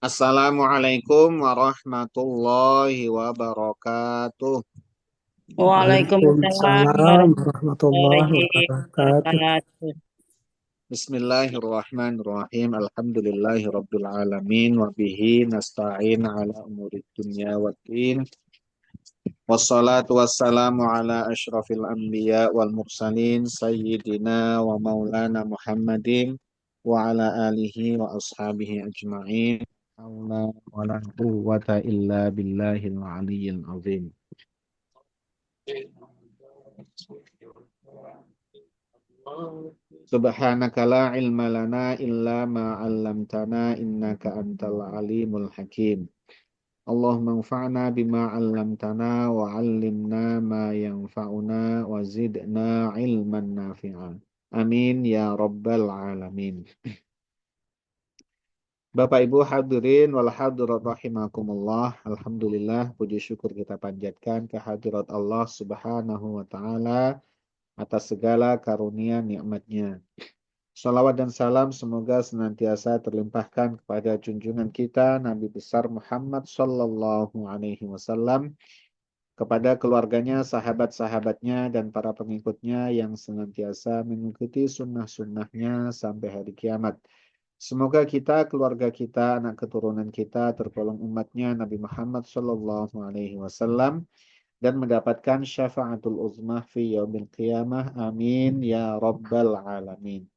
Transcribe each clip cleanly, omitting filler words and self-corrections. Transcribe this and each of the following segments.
Assalamualaikum warahmatullahi wabarakatuh. Waalaikumsalam Waalaikumsalam warahmatullahi warahmatullahi wabarakatuh. wabarakatuh. Bismillahirrahmanirrahim. Alhamdulillahi rabbil alamin. Wabihi nasta'in ala umurid dunya waddin. Wassalatu wassalamu ala ashrafil anbiya wal mursalin. Sayyidina wa maulana Muhammadin. Wa ala alihi wa ashabihi ajma'in. Hawla wa la quwwata illa billahil aliyyil azim. Subhanaka la ilma lana illa ma 'allamtana innaka antal alimul hakim. Allahumma anfa'na bima 'allamtana wa 'allimna ma yanfa'una wa zidna ilman nafi'a. Amin ya rabbal alamin. Bapak Ibu hadirin wal hadirat rahimakumullah. Alhamdulillah puji syukur kita panjatkan kehadirat Allah Subhanahu wa taala atas segala karunia nikmat-Nya. Salawat dan salam semoga senantiasa terlimpahkan kepada junjungan kita Nabi besar Muhammad Sallallahu Alaihi Wasallam, kepada keluarganya, sahabat-sahabatnya, dan para pengikutnya yang senantiasa mengikuti sunnah-sunnahnya sampai hari kiamat. Semoga kita, keluarga kita, anak keturunan kita tergolong umatnya Nabi Muhammad Sallallahu Alaihi Wasallam dan mendapatkan syafaatul uzmah fi yaumil qiyamah. Amin ya rabbal alamin.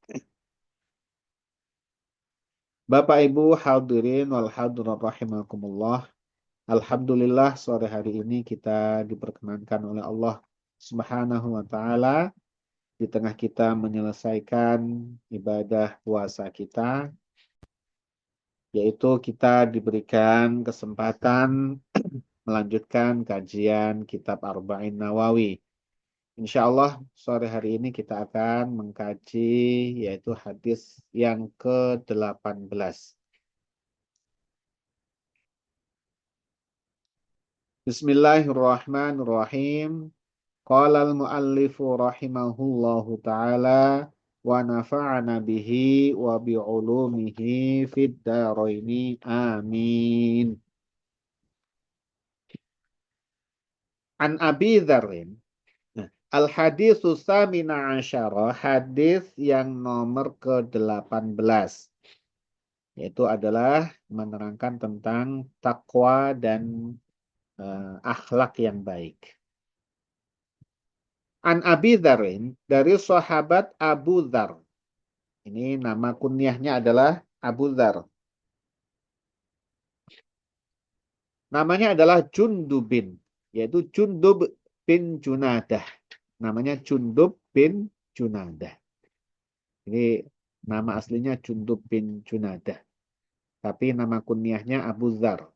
Bapak Ibu hadirin wal hadirat rahimakumullah. Alhamdulillah sore hari ini kita diperkenankan oleh Allah Subhanahu wa taala di tengah kita menyelesaikan ibadah puasa kita, yaitu kita diberikan kesempatan melanjutkan kajian kitab Arba'in Nawawi. Insya Allah sore hari ini kita akan mengkaji yaitu hadis yang ke-18. Bismillahirrahmanirrahim. Qala al-muallifu rahimahullahu ta'ala wa nafa'ana bihi wa bi'ulumihi fid daraini amin. An Abi Dzarrin. Nah, al-haditsu tsamina asyara, hadis yang nomor ke-18, yaitu adalah menerangkan tentang takwa dan akhlak yang baik. An Abi Dzarrin, dari sahabat Abu Dzar. Ini nama kunyahnya adalah Abu Dzar. Namanya adalah Jundubin, yaitu Jundub bin Junadah. Namanya Jundub bin Junadah. Ini nama aslinya Jundub bin Junadah. Tapi nama kunyahnya Abu Dzar.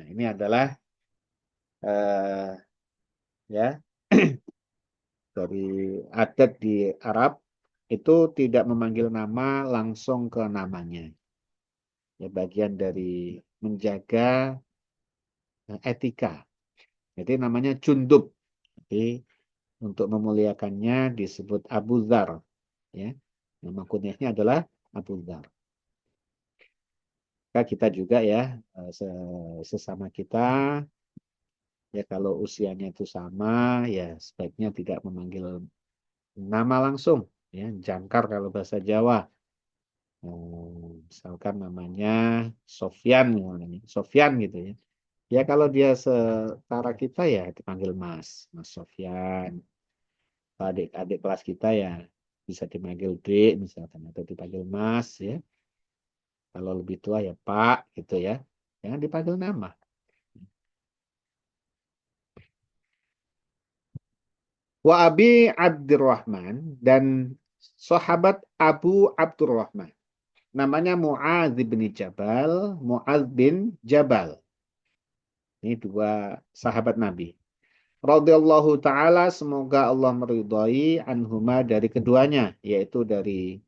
Nah, ini adalah ya dari adat di Arab itu tidak memanggil nama langsung ke namanya. Ya, bagian dari menjaga etika. Jadi namanya Jundub. Jadi untuk memuliakannya disebut Abu Dzar. Ya. Nama kunyahnya adalah Abu Dzar. Maka kita juga ya sesama kita ya kalau usianya itu sama ya sebaiknya tidak memanggil nama langsung ya, jangkar kalau bahasa Jawa. Misalkan namanya Sofyan, Sofyan gitu ya. Ya kalau dia setara kita ya dipanggil Mas, Mas Sofyan. Adik-adik kelas kita ya bisa dipanggil Dek misalkan atau dipanggil Mas ya. Kalau lebih tua ya Pak gitu ya. Jangan dipanggil nama. Wa Abi Abdurrahman, dan sahabat Abu Abdurrahman. Namanya Mu'adz bin Jabal, Mu'adz bin Jabal. Ini dua sahabat Nabi. Radhiyallahu ta'ala, semoga Allah meridhai anhuma dari keduanya, yaitu dari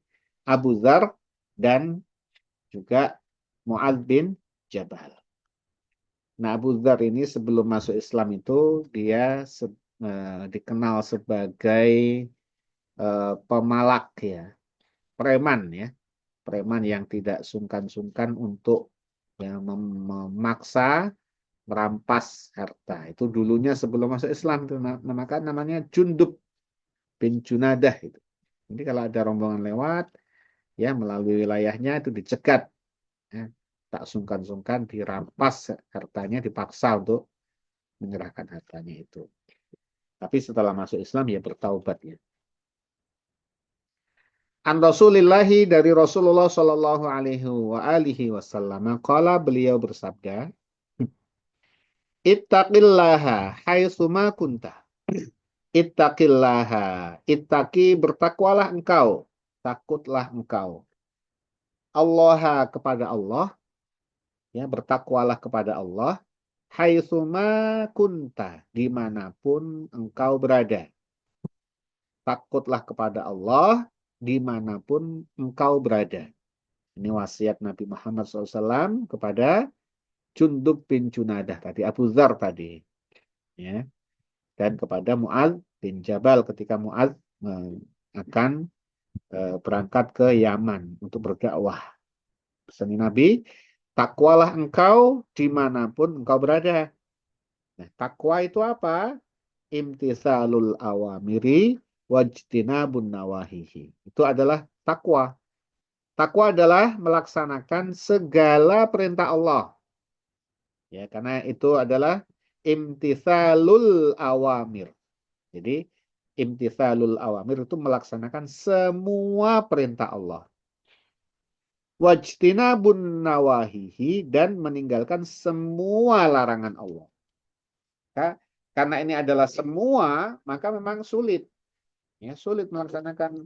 Abu Dzar dan juga Mu'adz bin Jabal. Nah, Abu Dzar ini sebelum masuk Islam itu dia dikenal sebagai pemalak ya, preman ya, preman yang tidak sungkan-sungkan untuk yang memaksa merampas harta. Itu dulunya sebelum masuk Islam itu namanya Jundub bin Junadah itu. Jadi kalau ada rombongan lewat ya melalui wilayahnya itu dicegat, ya, tak sungkan-sungkan dirampas hartanya, dipaksa untuk menyerahkan hartanya itu. Tapi setelah masuk Islam ya bertaubat ya. An Rasulillahi dari Rasulullah Shallallahu Alaihi Wasallam, qala beliau bersabda, Ittaqillaha haitsuma kunta. Ittaqillaha. Ittaqi bertakwalah engkau. Takutlah engkau. Allah kepada Allah. Ya, bertakwalah kepada Allah. Haitsuma kunta. Dimanapun engkau berada. Takutlah kepada Allah. Dimanapun engkau berada. Ini wasiat Nabi Muhammad SAW kepada Jundub bin Junadah tadi. Abu Dzar tadi. Ya. Dan kepada Mu'adz bin Jabal ketika Mu'adz akan berangkat ke Yaman untuk berdakwah. Pesan Nabi, takwalah engkau dimanapun engkau berada. Nah, takwa itu apa? Imtithalul awamiri wajtinabun nawahihi. Itu adalah takwa. Takwa adalah melaksanakan segala perintah Allah. Ya, karena itu adalah imtithalul awamir. Jadi imtithalul awamir itu melaksanakan semua perintah Allah. Wajtinabun nawahihi dan meninggalkan semua larangan Allah. Karena ini adalah semua, maka memang sulit. Ya, sulit melaksanakan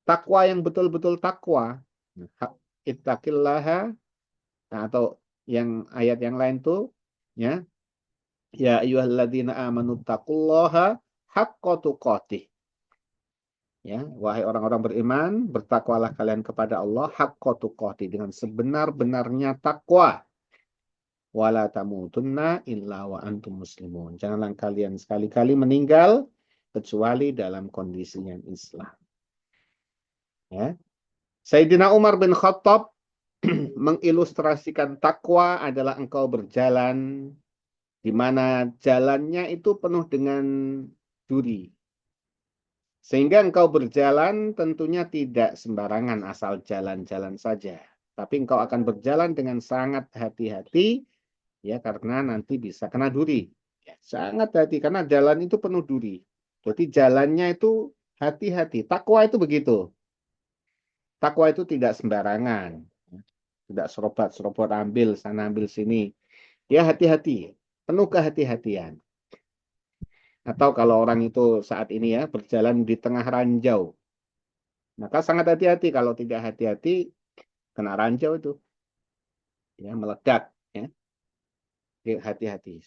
takwa yang betul-betul takwa. Ittaqillaha, nah, atau yang ayat yang lain tuh, ya, ya ayyuhalladzina amanu taqullaha haqqa tuqatih. Ya, wahai orang-orang beriman, bertakwalah kalian kepada Allah haqqa tuqatih, dengan sebenar-benarnya takwa. Wala tamutunna illa wa antum muslimun. Janganlah kalian sekali-kali meninggal kecuali dalam kondisi yang Islam. Ya. Sayyidina Umar bin Khattab mengilustrasikan takwa adalah engkau berjalan di mana jalannya itu penuh dengan duri. Sehingga engkau berjalan tentunya tidak sembarangan asal jalan-jalan saja. Tapi engkau akan berjalan dengan sangat hati-hati, ya, karena nanti bisa kena duri. Ya, sangat hati karena jalan itu penuh duri. Jadi jalannya itu hati-hati. Takwa itu begitu. Takwa itu tidak sembarangan. Tidak serobot-serobot ambil sana ambil sini. Ya hati-hati. Penuh kehati-hatian. Atau kalau orang itu saat ini ya berjalan di tengah ranjau. Maka sangat hati-hati. Kalau tidak hati-hati kena ranjau itu. Ya meledak. Ya. Hati-hati.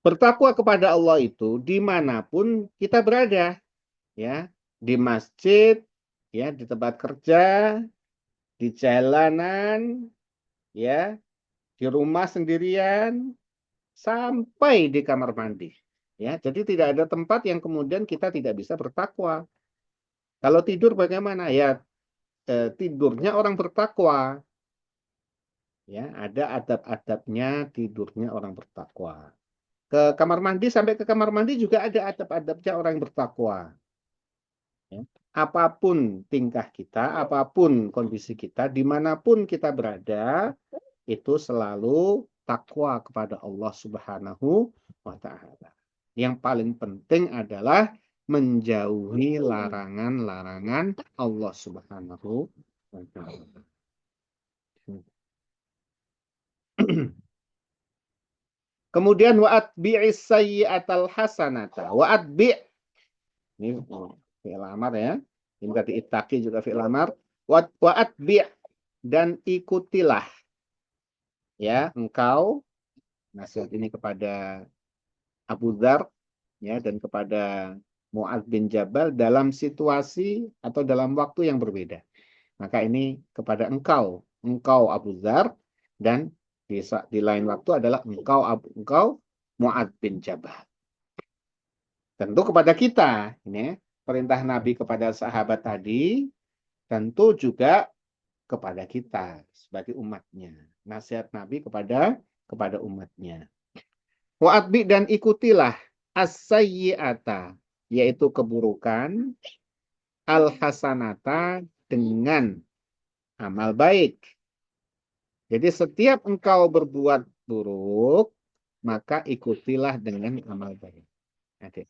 Bertakwa kepada Allah itu dimanapun kita berada, ya, di masjid, ya, di tempat kerja, di jalanan, ya, di rumah sendirian, sampai di kamar mandi, ya. Jadi tidak ada tempat yang kemudian kita tidak bisa bertakwa. Kalau tidur bagaimana? Ya, tidurnya orang bertakwa, ya. Ada adab-adabnya tidurnya orang bertakwa. Ke kamar mandi, sampai ke kamar mandi juga ada adab-adabnya orang yang bertakwa. Ya. Apapun tingkah kita, apapun kondisi kita, dimanapun kita berada, itu selalu takwa kepada Allah Subhanahu wa Ta'ala. Yang paling penting adalah menjauhi larangan-larangan Allah Subhanahu wa Ta'ala. Kemudian wa'atbi'is sayyi'atal hasanata. Wa'atbi' ini fi'il amar ya. Ini berarti ittaqi juga fi'il amar. Wa'atbi' dan ikutilah ya engkau, nasihat ini kepada Abu Dzar ya dan kepada Mu'adz bin Jabal dalam situasi atau dalam waktu yang berbeda. Maka ini kepada engkau Abu Dzar, dan di lain waktu adalah engkau Mu'adz bin Jabal. Tentu kepada kita, ini perintah Nabi kepada sahabat tadi, tentu juga kepada kita sebagai umatnya. Nasihat Nabi kepada umatnya. Wa'atbi dan ikutilah as-sayyi'ata, yaitu keburukan, al-hasanata dengan amal baik. Jadi setiap engkau berbuat buruk, maka ikutilah dengan amal baik. Adik.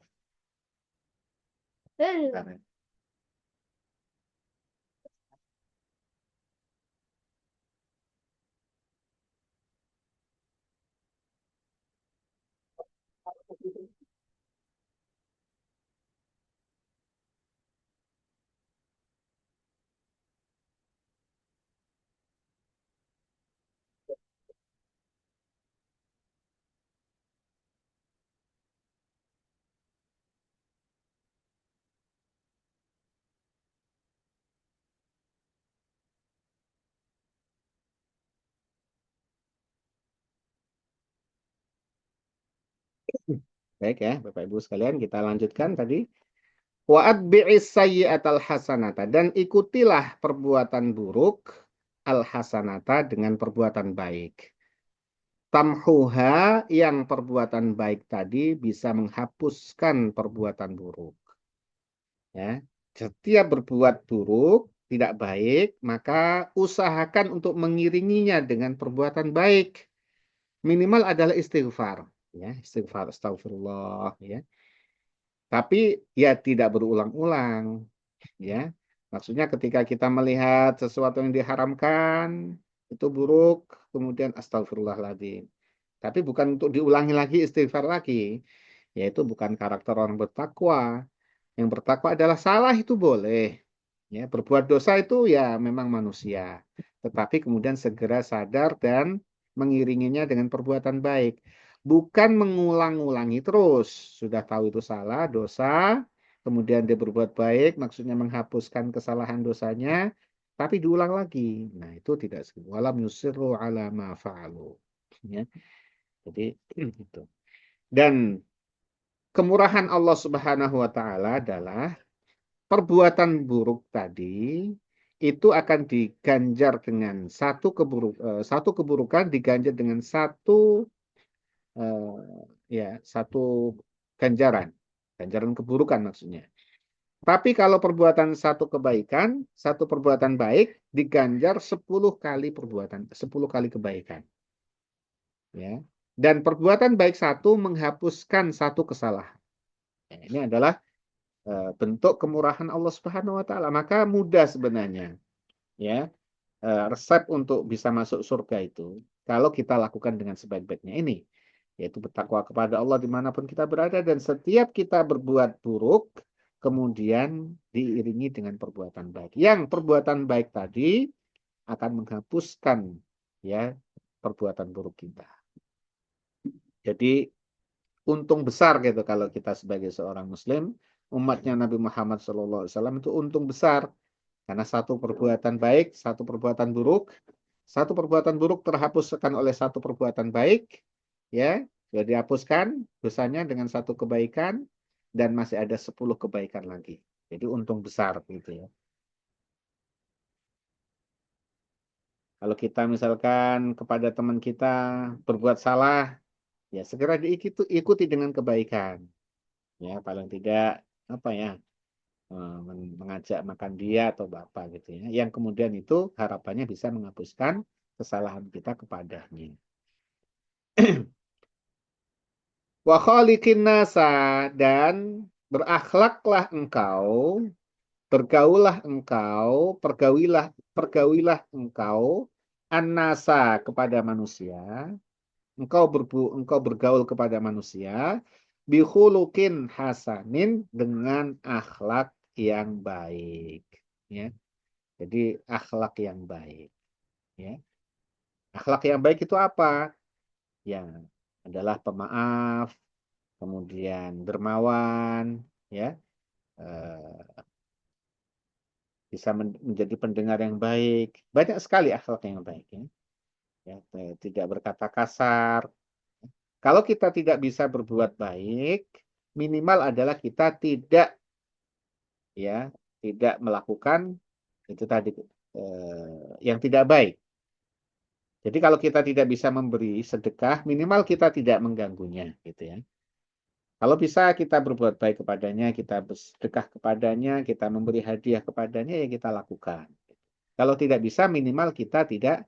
Baik ya, Bapak Ibu sekalian, kita lanjutkan tadi. Wa'atbi'is sayyi'atal hasanata, dan ikutilah perbuatan buruk al hasanata dengan perbuatan baik. Tamhuha, yang perbuatan baik tadi bisa menghapuskan perbuatan buruk. Ya, setiap berbuat buruk tidak baik, maka usahakan untuk mengiringinya dengan perbuatan baik. Minimal adalah istighfar, ya, istighfar, astagfirullah, ya. Tapi ya tidak berulang-ulang, ya. Maksudnya ketika kita melihat sesuatu yang diharamkan itu buruk, kemudian astagfirullahaladzim. Tapi bukan untuk diulangi lagi, istighfar lagi. Yaitu bukan karakter orang bertakwa. Yang bertakwa adalah salah itu boleh. Ya, berbuat dosa itu ya memang manusia. Tetapi kemudian segera sadar dan mengiringinya dengan perbuatan baik. Bukan mengulang-ulangi terus. Sudah tahu itu salah, dosa, kemudian dia berbuat baik, maksudnya menghapuskan kesalahan dosanya, tapi diulang lagi. Nah, itu tidak seperti walam yusirru ala ma fa'alu. Ya. Jadi itu. Dan kemurahan Allah Subhanahu wa taala adalah perbuatan buruk tadi itu akan diganjar dengan satu keburukan diganjar dengan satu ganjaran, ganjaran keburukan maksudnya. Tapi kalau perbuatan satu kebaikan, satu perbuatan baik diganjar 10 kali perbuatan, 10 kali kebaikan. Ya. Dan perbuatan baik satu menghapuskan satu kesalahan. Ya, ini adalah bentuk kemurahan Allah Subhanahu wa taala. Maka mudah sebenarnya, ya, resep untuk bisa masuk surga itu kalau kita lakukan dengan sebaik-baiknya ini, yaitu bertakwa kepada Allah dimanapun kita berada, dan setiap kita berbuat buruk kemudian diiringi dengan perbuatan baik. Yang perbuatan baik tadi akan menghapuskan, ya, perbuatan buruk kita. Jadi untung besar gitu kalau kita sebagai seorang muslim, umatnya Nabi Muhammad SAW itu untung besar. Karena satu perbuatan baik, satu perbuatan buruk, satu perbuatan buruk terhapuskan oleh satu perbuatan baik, ya, sudah dihapuskan dosanya dengan satu kebaikan, dan masih ada 10 kebaikan lagi. Jadi untung besar gitu ya. Kalau kita misalkan kepada teman kita berbuat salah, ya segera diikuti dengan kebaikan. Ya, paling tidak apa ya, mengajak makan dia atau bapak gitu ya. Yang kemudian itu harapannya bisa menghapuskan kesalahan kita kepadanya. Wa khaliqin nasa, dan berakhlaklah engkau, bergaulah engkau, pergaulilah engkau annasa kepada manusia. Engkau bergaul kepada manusia bihulukin hasanin dengan akhlak yang baik, ya. Jadi akhlak yang baik, ya. Akhlak yang baik itu apa? Ya, adalah pemaaf, kemudian dermawan, ya, eh, bisa menjadi pendengar yang baik. Banyak sekali akhlak yang baik, ya. Ya, tidak berkata kasar. Kalau kita tidak bisa berbuat baik, minimal adalah kita tidak, ya, tidak melakukan itu tadi, yang tidak baik. Jadi kalau kita tidak bisa memberi sedekah, minimal kita tidak mengganggunya, gitu ya. Kalau bisa kita berbuat baik kepadanya, kita bersedekah kepadanya, kita memberi hadiah kepadanya, ya kita lakukan. Kalau tidak bisa, minimal kita tidak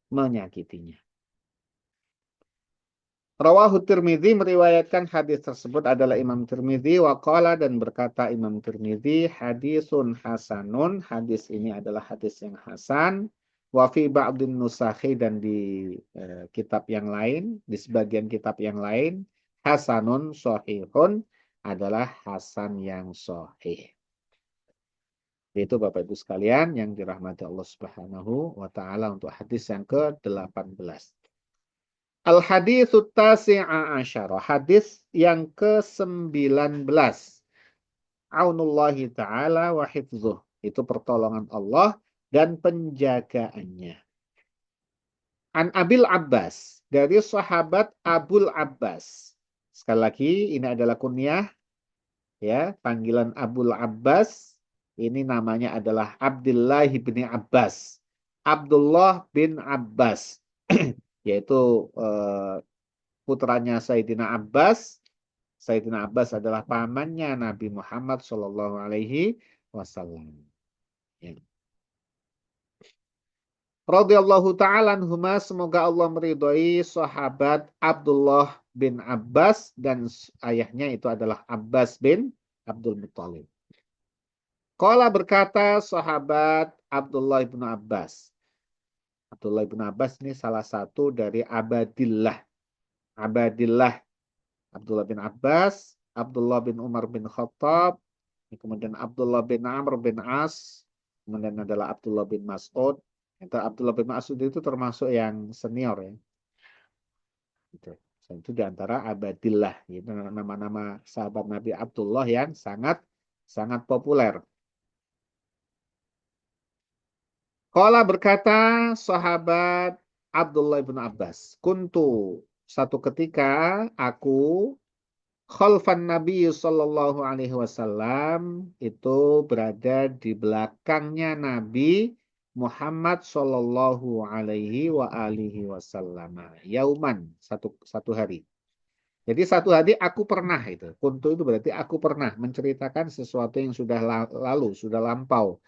menyakitinya. Rawahu Tirmidzi meriwayatkan hadis tersebut adalah Imam Tirmidzi waqala dan berkata Imam Tirmidzi hadisun hasanun, hadis ini adalah hadis yang hasan, wa fi ba'din nusakhi dan di kitab yang lain, di sebagian kitab yang lain hasanun sahihun adalah hasan yang sahih. Itu Bapak Ibu sekalian yang dirahmati Allah Subhanahu wa taala untuk hadis yang ke-18. Al-haditsu tasi'a asyara. Hadis yang ke-19. Aunullahi ta'ala wa hifzuh. Itu pertolongan Allah dan penjagaannya. An Abil Abbas. Dari sahabat Abul Abbas. Sekali lagi, ini adalah kunyah. Ya, panggilan Abul Abbas. Ini namanya adalah Abdullah bin Abbas. Abdullah bin Abbas. Yaitu putranya Sayyidina Abbas. Sayyidina Abbas adalah pamannya Nabi Muhammad Shallallahu Alaihi Wasallam. Ya. Radhiyallahu ta'ala anhuma, semoga Allah meridhoi sahabat Abdullah bin Abbas dan ayahnya itu adalah Abbas bin Abdul Muttalib. Qala berkata sahabat Abdullah bin Abbas. Abdullah bin Abbas ini salah satu dari Abadillah. Abadillah Abdullah bin Abbas, Abdullah bin Umar bin Khattab, kemudian Abdullah bin Amr bin As, kemudian adalah Abdullah bin Mas'ud. Abdullah bin Mas'ud itu termasuk yang senior ya. Itu di antara Abadillah, itu nama-nama sahabat Nabi Abdullah yang sangat sangat populer. Qala berkata sahabat Abdullah bin Abbas, kuntu satu ketika aku khalfan Nabi Sallallahu Alaihi Wasallam itu berada di belakangnya Nabi Muhammad Sallallahu Alaihi Wasallam. Yauman satu hari. Jadi satu hari aku pernah itu. Kuntu itu berarti aku pernah menceritakan sesuatu yang sudah lalu, sudah lampau.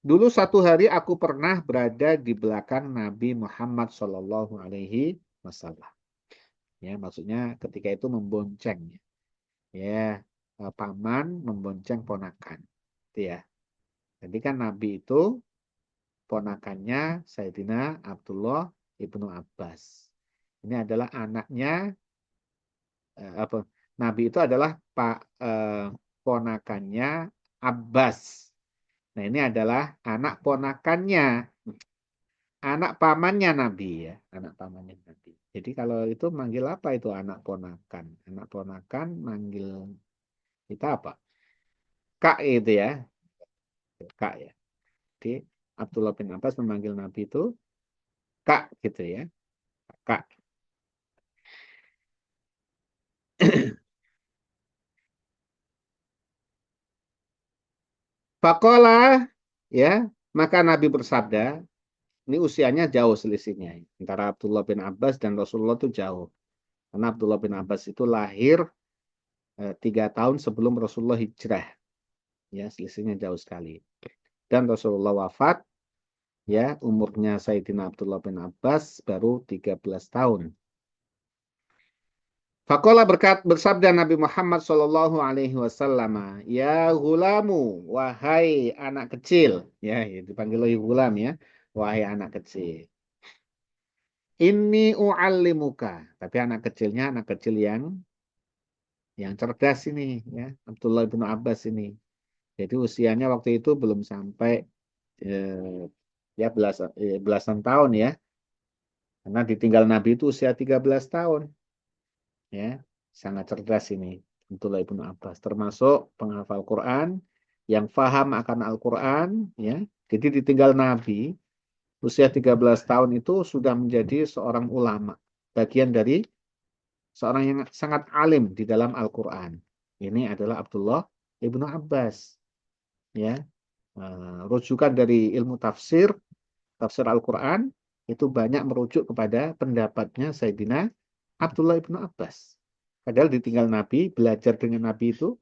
Dulu satu hari aku pernah berada di belakang Nabi Muhammad Sallallahu Alaihi Wasallam. Ya, maksudnya ketika itu membonceng. Ya, paman membonceng ponakan. Itu ya. Jadi kan Nabi itu ponakannya Sayyidina Abdullah ibnu Abbas. Ini adalah anaknya apa? Nabi itu adalah ponakannya Abbas. Nah, ini adalah anak ponakannya, anak pamannya Nabi ya, anak pamannya Nabi. Jadi kalau itu manggil apa itu anak ponakan? Anak ponakan manggil kita apa? Kak itu ya. Kak ya. Jadi Abdullah bin Abbas memanggil Nabi itu Kak gitu ya. Kak. Fakola ya, maka Nabi bersabda, ini usianya jauh selisihnya antara Abdullah bin Abbas dan Rasulullah itu jauh. Karena Abdullah bin Abbas itu lahir 3 tahun sebelum Rasulullah hijrah. Ya, selisihnya jauh sekali. Dan Rasulullah wafat, ya, umurnya Sayyidina Abdullah bin Abbas baru 13 tahun. Faqala bersabda Nabi Muhammad Shallallahu Alaihi Wasallam, ya gulamu, wahai anak kecil, ya, dipanggil lagi gulam ya, wahai anak kecil. Ini u'allimuka, tapi anak kecilnya anak kecil yang cerdas ini, ya, Abdullah bin Abbas ini. Jadi usianya waktu itu belum sampai ya belasan tahun ya, karena ditinggal Nabi itu usia 13 tahun. Ya, sangat cerdas ini Abdullah ibnu Abbas, termasuk penghafal Quran yang faham akan Al-Quran ya. Jadi ditinggal Nabi usia 13 tahun itu sudah menjadi seorang ulama, bagian dari seorang yang sangat alim di dalam Al-Quran. Ini adalah Abdullah ibnu Abbas ya. Rujukan dari ilmu tafsir tafsir Al-Quran itu banyak merujuk kepada pendapatnya Sayyidina Abdullah ibnu Abbas. Padahal ditinggal Nabi, belajar dengan Nabi itu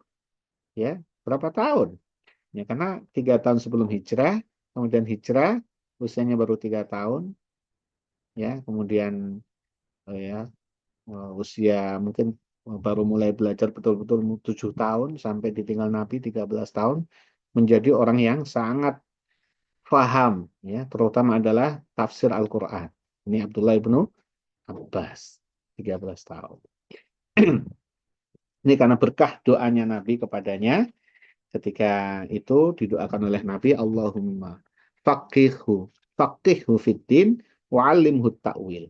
ya berapa tahun? Ya karena 3 tahun sebelum hijrah, kemudian hijrah usianya baru 3 tahun, ya kemudian ya usia mungkin baru mulai belajar betul-betul 7 tahun sampai ditinggal Nabi 13 tahun menjadi orang yang sangat faham ya terutama adalah tafsir Al-Quran. Ini Abdullah ibnu Abbas 13 tahun. Ini karena berkah doanya Nabi kepadanya ketika itu didoakan oleh Nabi Allahumma faqihhu fiddin wa'allimhu ta'wil.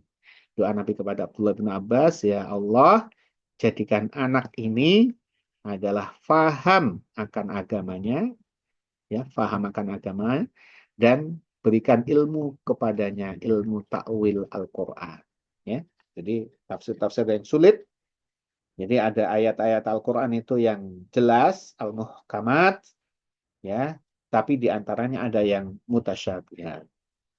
Doa Nabi kepada Abdullah bin Abbas, ya Allah, jadikan anak ini adalah faham akan agamanya, ya, faham akan agama, dan berikan ilmu kepadanya, ilmu ta'wil Al-Quran. Ya. Jadi tafsir-tafsir yang sulit. Jadi ada ayat-ayat Al-Quran itu yang jelas, al-muhkamat, ya, tapi diantaranya ada yang mutasyabihat,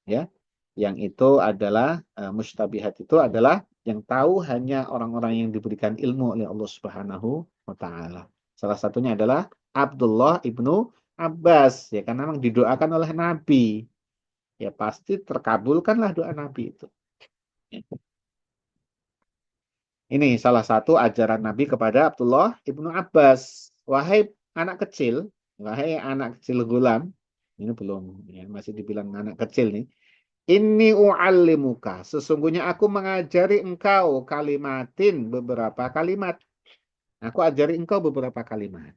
ya. Yang itu adalah mustabihat itu adalah yang tahu hanya orang-orang yang diberikan ilmu oleh Allah Subhanahu wa taala. Salah satunya adalah Abdullah ibnu Abbas ya karena memang didoakan oleh Nabi. Ya pasti terkabulkanlah doa Nabi itu. Ini salah satu ajaran Nabi kepada Abdullah ibnu Abbas. Wahai anak kecil, wahai anak kecil gulam, ini belum ya, masih dibilang anak kecil nih. Inni u'allimuka. Sesungguhnya aku mengajari engkau kalimatin beberapa kalimat. Aku ajari engkau beberapa kalimat.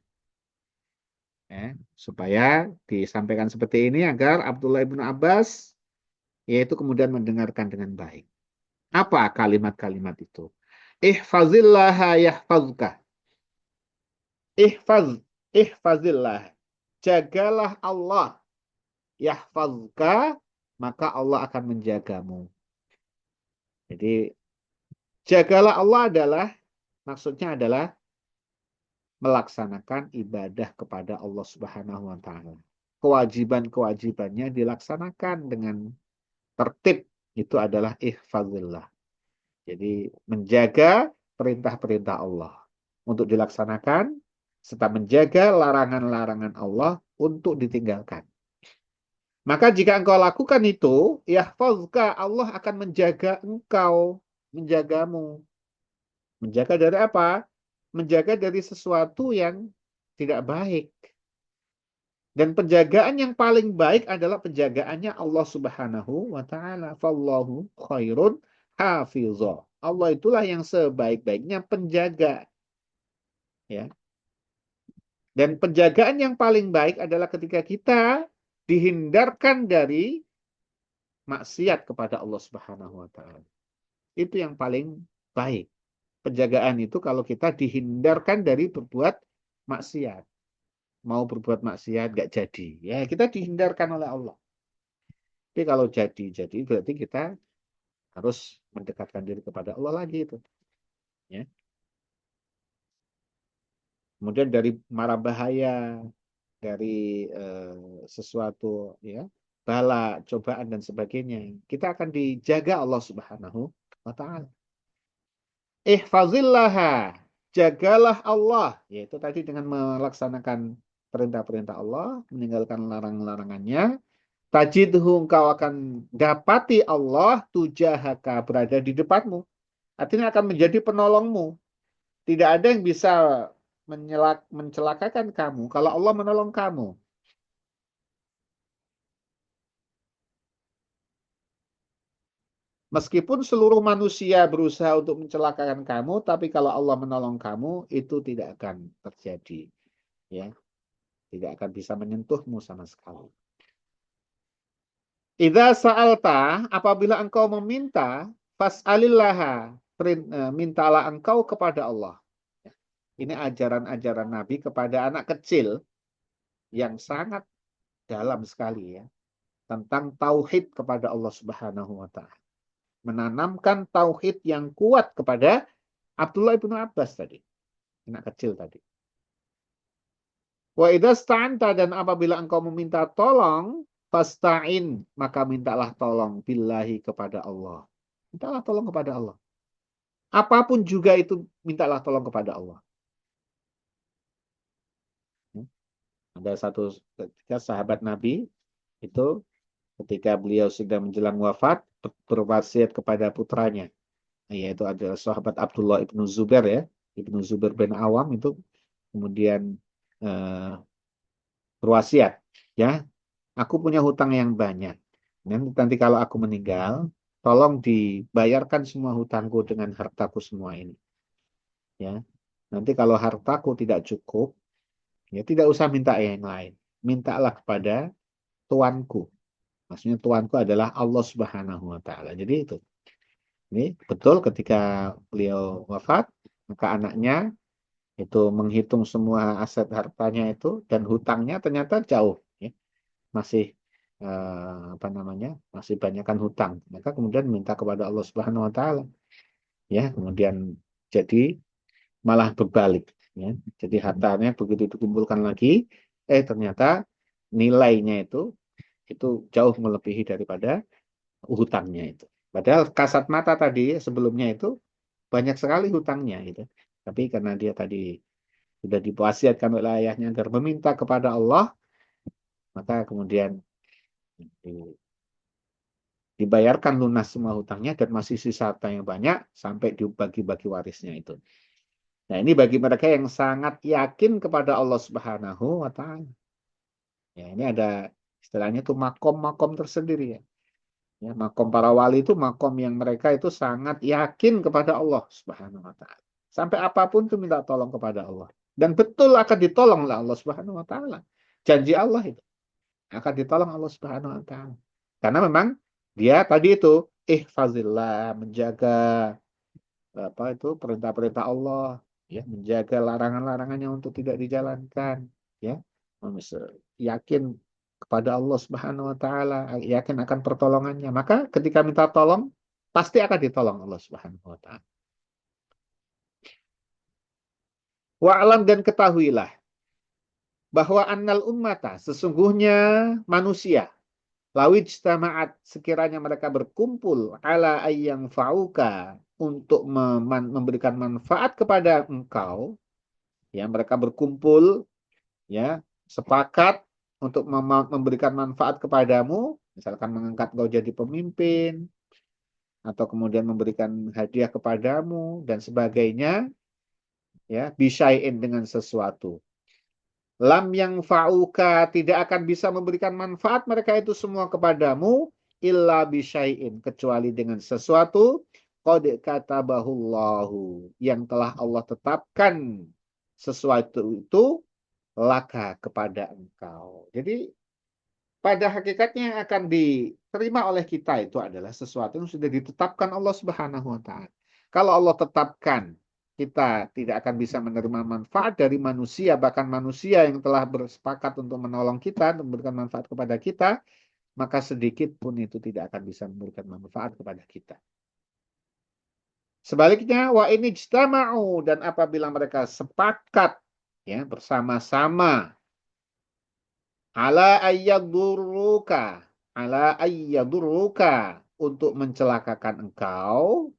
Ya, supaya disampaikan seperti ini agar Abdullah ibnu Abbas yaitu kemudian mendengarkan dengan baik. Apa kalimat-kalimat itu? Ihfazillaha yahfazka. Ihfazillah. Jagalah Allah. Yahfazka, maka Allah akan menjagamu. Jadi jagalah Allah adalah maksudnya adalah melaksanakan ibadah kepada Allah Subhanahu wa taala. Kewajiban-kewajibannya dilaksanakan dengan tertib itu adalah ihfazillah. Jadi menjaga perintah-perintah Allah untuk dilaksanakan serta menjaga larangan-larangan Allah untuk ditinggalkan. Maka jika engkau lakukan itu, yahfazka, Allah akan menjaga engkau, menjagamu. Menjaga dari apa? Menjaga dari sesuatu yang tidak baik. Dan penjagaan yang paling baik adalah penjagaannya Allah Subhanahu wa taala. Fallahu khairun hafizah. Allah itulah yang sebaik-baiknya penjaga. Ya. Dan penjagaan yang paling baik adalah ketika kita dihindarkan dari maksiat kepada Allah Subhanahu wa taala. Itu yang paling baik. Penjagaan itu kalau kita dihindarkan dari berbuat maksiat. Mau berbuat maksiat gak jadi. Ya, kita dihindarkan oleh Allah. Tapi kalau jadi berarti kita harus mendekatkan diri kepada Allah lagi itu. Ya. Kemudian dari mara bahaya, dari sesuatu ya, bala, cobaan dan sebagainya, kita akan dijaga Allah Subhanahu wa taala. Ihfazillaha, jagalah Allah, yaitu tadi dengan melaksanakan perintah-perintah Allah, meninggalkan larang-larangannya. Tajidhu, engkau akan dapati Allah tujahaka, berada di depanmu. Artinya akan menjadi penolongmu. Tidak ada yang bisa mencelakakan kamu kalau Allah menolong kamu. Meskipun seluruh manusia berusaha untuk mencelakakan kamu, tapi kalau Allah menolong kamu, itu tidak akan terjadi. Ya, tidak akan bisa menyentuhmu sama sekali. Idza sa'alta, apabila engkau meminta, fas'alillaha, mintalah engkau kepada Allah. Ini ajaran-ajaran Nabi kepada anak kecil yang sangat dalam sekali ya, tentang tauhid kepada Allah Subhanahu wa taala. Menanamkan tauhid yang kuat kepada Abdullah bin Abbas tadi, anak kecil tadi. Wa idza sta'anta, dan apabila engkau meminta tolong, fasta'in, maka mintalah tolong billahi kepada Allah. Mintalah tolong kepada Allah. Apapun juga itu mintalah tolong kepada Allah. Ada satu ketika sahabat Nabi itu ketika beliau sudah menjelang wafat berwasiat kepada putranya, yaitu adalah sahabat Abdullah ibnu Zubair ya, ibnu Zubair bin Awam itu kemudian eh, berwasiat, ya, aku punya hutang yang banyak. Nanti kalau aku meninggal, tolong dibayarkan semua hutangku dengan hartaku semua ini. Ya, nanti kalau hartaku tidak cukup, ya tidak usah minta yang lain. Mintalah kepada tuanku. Maksudnya tuanku adalah Allah Subhanahu wa taala. Jadi itu. Ini betul ketika beliau wafat, maka anaknya itu menghitung semua aset hartanya itu dan hutangnya ternyata jauh, ya. Masih apa namanya? Masih banyakkan hutang. Maka kemudian minta kepada Allah Subhanahu wa taala, ya. Kemudian jadi malah berbalik, ya. Jadi hartanya begitu dikumpulkan lagi, ternyata nilainya itu jauh melebihi daripada hutangnya itu. Padahal kasat mata tadi sebelumnya itu banyak sekali hutangnya gitu. Tapi karena dia tadi sudah diwasiatkan oleh ayahnya agar meminta kepada Allah, maka kemudian dibayarkan lunas semua hutangnya dan masih sisa hutang yang banyak sampai dibagi-bagi warisnya itu. Nah, ini bagi mereka yang sangat yakin kepada Allah Subhanahu wa taala. Ya, ini ada istilahnya tuh makom-makom tersendiri ya. Ya, makom para wali itu makom yang mereka itu sangat yakin kepada Allah Subhanahu wa taala. Sampai apapun itu minta tolong kepada Allah. Dan betul akan ditolong oleh Allah Subhanahu wa taala. Janji Allah itu akan ditolong Allah Subhanahu wa taala. Karena memang dia tadi itu ihfazillah, menjaga apa itu perintah-perintah Allah, ya, menjaga larangan-larangannya untuk tidak dijalankan, ya. Yakin kepada Allah Subhanahu wa taala, yakin akan pertolongannya. Maka ketika minta tolong pasti akan ditolong Allah Subhanahu wa taala. Wa'lam, dan ketahuilah bahwa annal ummata, sesungguhnya manusia, lawij tama'at, sekiranya mereka berkumpul ala ayyang fa'uka, untuk memberikan manfaat kepada engkau, ya, mereka berkumpul, ya, sepakat untuk memberikan manfaat kepadamu, misalkan mengangkat engkau jadi pemimpin atau kemudian memberikan hadiah kepadamu dan sebagainya, ya, bisyai'in, dengan sesuatu. Lam yang fa'uka, tidak akan bisa memberikan manfaat mereka itu semua kepadamu illa bisyai'in, kecuali dengan sesuatu qad katabahullahu, yang telah Allah tetapkan sesuatu itu laka, kepada engkau. Jadi pada hakikatnya yang akan diterima oleh kita itu adalah sesuatu yang sudah ditetapkan Allah Subhanahu wa taala. Kalau Allah tetapkan kita tidak akan bisa menerima manfaat dari manusia, bahkan manusia yang telah bersepakat untuk menolong kita, memberikan manfaat kepada kita, maka sedikit pun itu tidak akan bisa memberikan manfaat kepada kita. Sebaliknya, wa ini ijtama'u, dan apabila mereka sepakat, ya, bersama-sama, ala ayyadurruka, untuk mencelakakan engkau,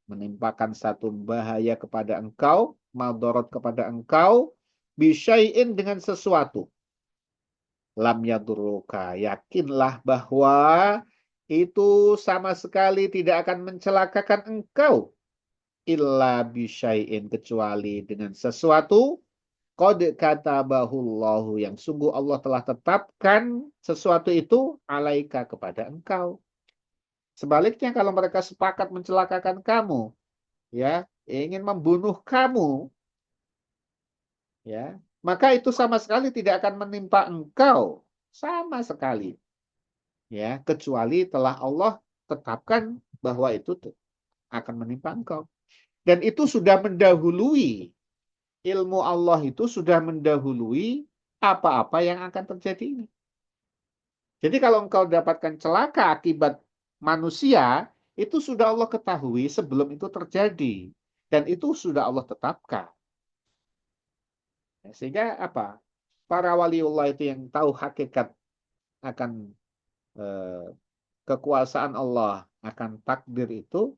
menimpakan satu bahaya kepada engkau, madarat kepada engkau, bisyai'in, dengan sesuatu. Lam yadurruka, yakinlah bahwa itu sama sekali tidak akan mencelakakan engkau, illa bisyai'in, kecuali dengan sesuatu qad katabahullahu, yang sungguh Allah telah tetapkan sesuatu itu alaika, kepada engkau. Sebaliknya kalau mereka sepakat mencelakakan kamu, ya, ingin membunuh kamu, ya, maka itu sama sekali tidak akan menimpa engkau sama sekali, ya, kecuali telah Allah tetapkan bahwa itu akan menimpa engkau. Dan itu sudah mendahului, ilmu Allah itu sudah mendahului apa-apa yang akan terjadi ini. Jadi kalau engkau dapatkan celaka akibat manusia, itu sudah Allah ketahui sebelum itu terjadi. Dan itu sudah Allah tetapkan. Sehingga apa? Para waliullah itu yang tahu hakikat akan eh, kekuasaan Allah akan takdir itu,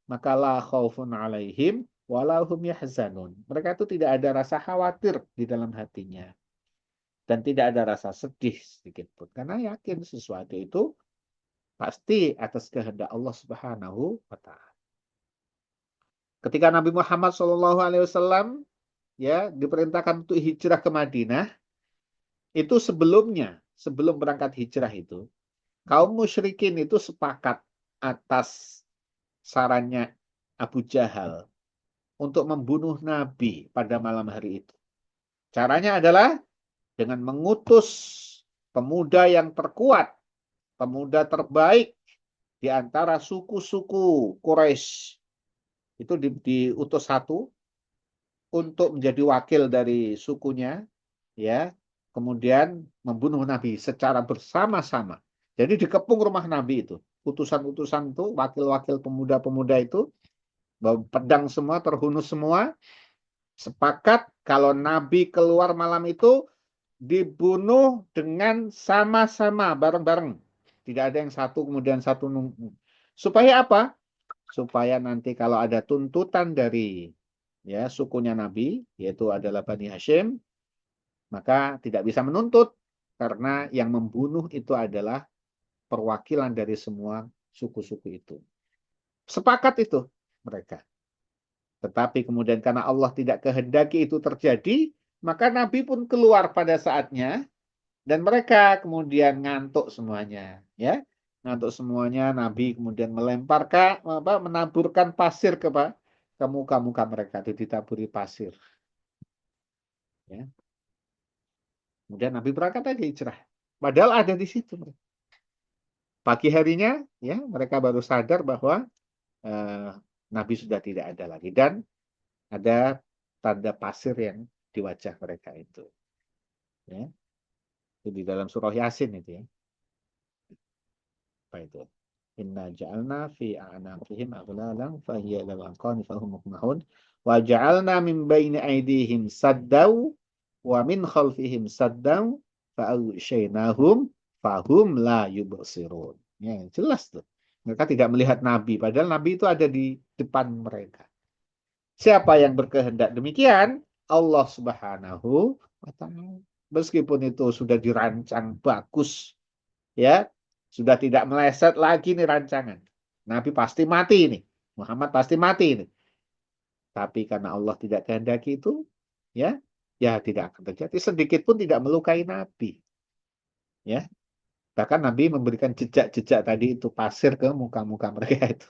maka la khaufun alaihim walahum yahzanun. Mereka itu tidak ada rasa khawatir di dalam hatinya dan tidak ada rasa sedih sedikit pun karena yakin sesuatu itu pasti atas kehendak Allah Subhanahu wa taala. Ketika Nabi Muhammad SAW ya diperintahkan untuk hijrah ke Madinah, itu sebelum berangkat hijrah itu, kaum musyrikin itu sepakat atas sarannya Abu Jahal untuk membunuh Nabi pada malam hari itu. Caranya adalah dengan mengutus pemuda yang terkuat, pemuda terbaik di antara suku-suku Quraisy. Itu diutus satu untuk menjadi wakil dari sukunya, ya. Kemudian membunuh Nabi secara bersama-sama. Jadi dikepung rumah Nabi itu. Utusan-utusan itu, wakil-wakil pemuda-pemuda itu, bawa pedang semua, terhunus semua, sepakat kalau Nabi keluar malam itu dibunuh dengan sama-sama, bareng-bareng. Tidak ada yang satu kemudian satu nunggu. Supaya apa? Supaya nanti kalau ada tuntutan dari ya sukunya Nabi, yaitu adalah Bani Hashim, maka tidak bisa menuntut karena yang membunuh itu adalah perwakilan dari semua suku-suku itu. Sepakat itu mereka. Tetapi kemudian karena Allah tidak kehendaki itu terjadi, maka Nabi pun keluar pada saatnya dan mereka kemudian ngantuk semuanya, ya. Ngantuk semuanya, Nabi kemudian menaburkan pasir ke muka-muka mereka, itu ditaburi pasir, ya. Kemudian Nabi berangkat lagi hijrah. Padahal ada di situ. Pagi harinya, ya, mereka baru sadar bahwa eh, Nabi sudah tidak ada lagi dan ada tanda pasir yang di wajah mereka itu. Ya. Itu di dalam surah Yasin itu ya. Apa itu? Inna ja'alna fi a'naqihim aghlalan fahiya ilal anqani fahum muqmahun wa ja'alna min baini aydihim saddaw wa min khalfihim saddaw fa'aghshaynahum fahum la yubsirun. Ya, jelas tuh. Mereka tidak melihat Nabi, padahal Nabi itu ada di depan mereka. Siapa yang berkehendak demikian? Allah Subhanahu wa taala. Meskipun itu sudah dirancang bagus, ya, sudah tidak meleset lagi nih rancangan. Nabi pasti mati ini. Muhammad pasti mati ini. Tapi karena Allah tidak kehendaki itu, ya, ya tidak akan terjadi. Sedikit pun tidak melukai Nabi. Ya, bahkan Nabi memberikan jejak-jejak tadi itu pasir ke muka-muka mereka itu.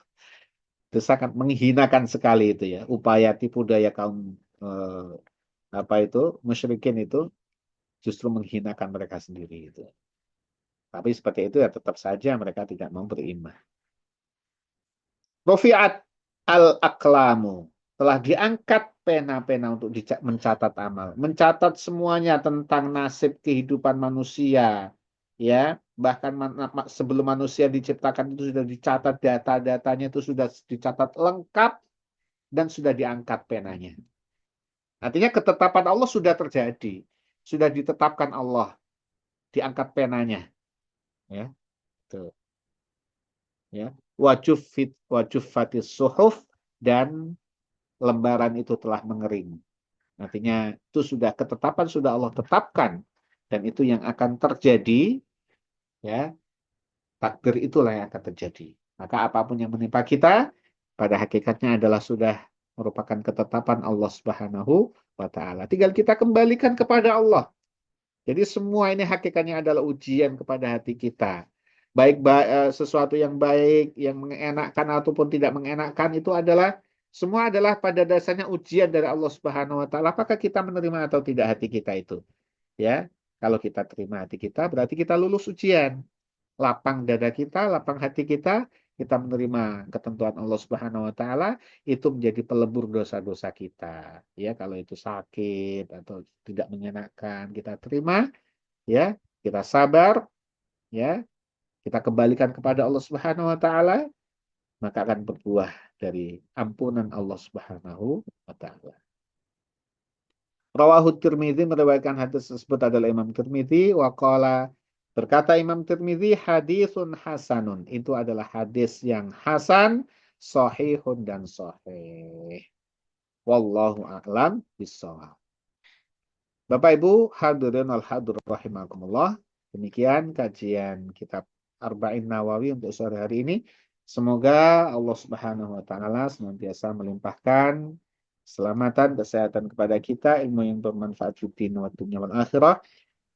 Itu sangat menghinakan sekali itu ya. Upaya tipu daya kaum apa itu musyrikin itu justru menghinakan mereka sendiri itu. Tapi seperti itu ya tetap saja mereka tidak mau beriman. Rofiat al-aklamu. Telah diangkat pena-pena untuk mencatat amal. Mencatat semuanya tentang nasib kehidupan manusia. Ya, bahkan sebelum manusia diciptakan itu sudah dicatat data-datanya itu sudah dicatat lengkap dan sudah diangkat penanya. Artinya ketetapan Allah sudah terjadi. Sudah ditetapkan Allah. Diangkat penanya. Ya, tuh. Ya, wajuffatis suhuf dan lembaran itu telah mengering. Artinya itu sudah ketetapan sudah Allah tetapkan dan itu yang akan terjadi, ya, takdir itulah yang akan terjadi. Maka apapun yang menimpa kita pada hakikatnya adalah sudah merupakan ketetapan Allah Subhanahu wa taala. Tinggal kita kembalikan kepada Allah. Jadi semua ini hakikatnya adalah ujian kepada hati kita. Baik sesuatu yang baik, yang mengenakan ataupun tidak mengenakan itu adalah semua adalah pada dasarnya ujian dari Allah Subhanahu wa taala. Apakah kita menerima atau tidak hati kita itu? Ya. Kalau kita terima hati kita berarti kita lulus ujian. Lapang dada kita, lapang hati kita, kita menerima ketentuan Allah Subhanahu wa taala, itu menjadi pelebur dosa-dosa kita. Ya, kalau itu sakit atau tidak mengenakan, kita terima, ya, kita sabar, ya, kita kembalikan kepada Allah Subhanahu wa taala, maka akan berbuah dari ampunan Allah Subhanahu wa taala. Rawahu Tirmidzi, meriwayatkan hadis tersebut adalah Imam Tirmidzi, wa qala Berkata Imam Tirmidzi, haditsun hasanun. Itu adalah hadis yang hasan, sahihun dan sahih. Wallahu a'lam bishawab. Bapak Ibu hadirin wal hadirat rahimakumullah. Demikian kajian kitab Arba'in Nawawi untuk sore hari ini. Semoga Allah Subhanahu wa taala senantiasa melimpahkan keselamatan, kesehatan kepada kita, ilmu yang bermanfaat di dunia wal akhirah,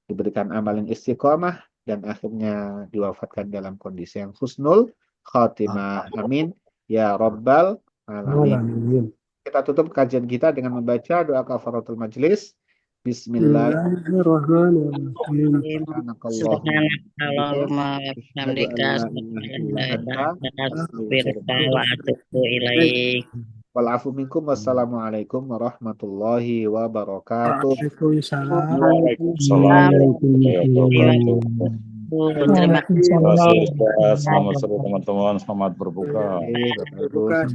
diberikan amal yang istiqomah dan akhirnya diwafatkan dalam kondisi yang husnul khatimah. Amin ya rabbal alamin. Amin. Kita tutup kajian kita dengan membaca doa kafaratul majlis. Bismillahirrahmanirrahim. Subhanakallahumma wa bihamdika walafu minkum. Wassalamualaikum warahmatullahi wabarakatuh. Waalaikumsalam. Waalaikumsalam warahmatullahi wabarakatuh. Terima kasih Ustaz. Selamat sore teman-teman. Selamat berbuka. Bapak Ibu.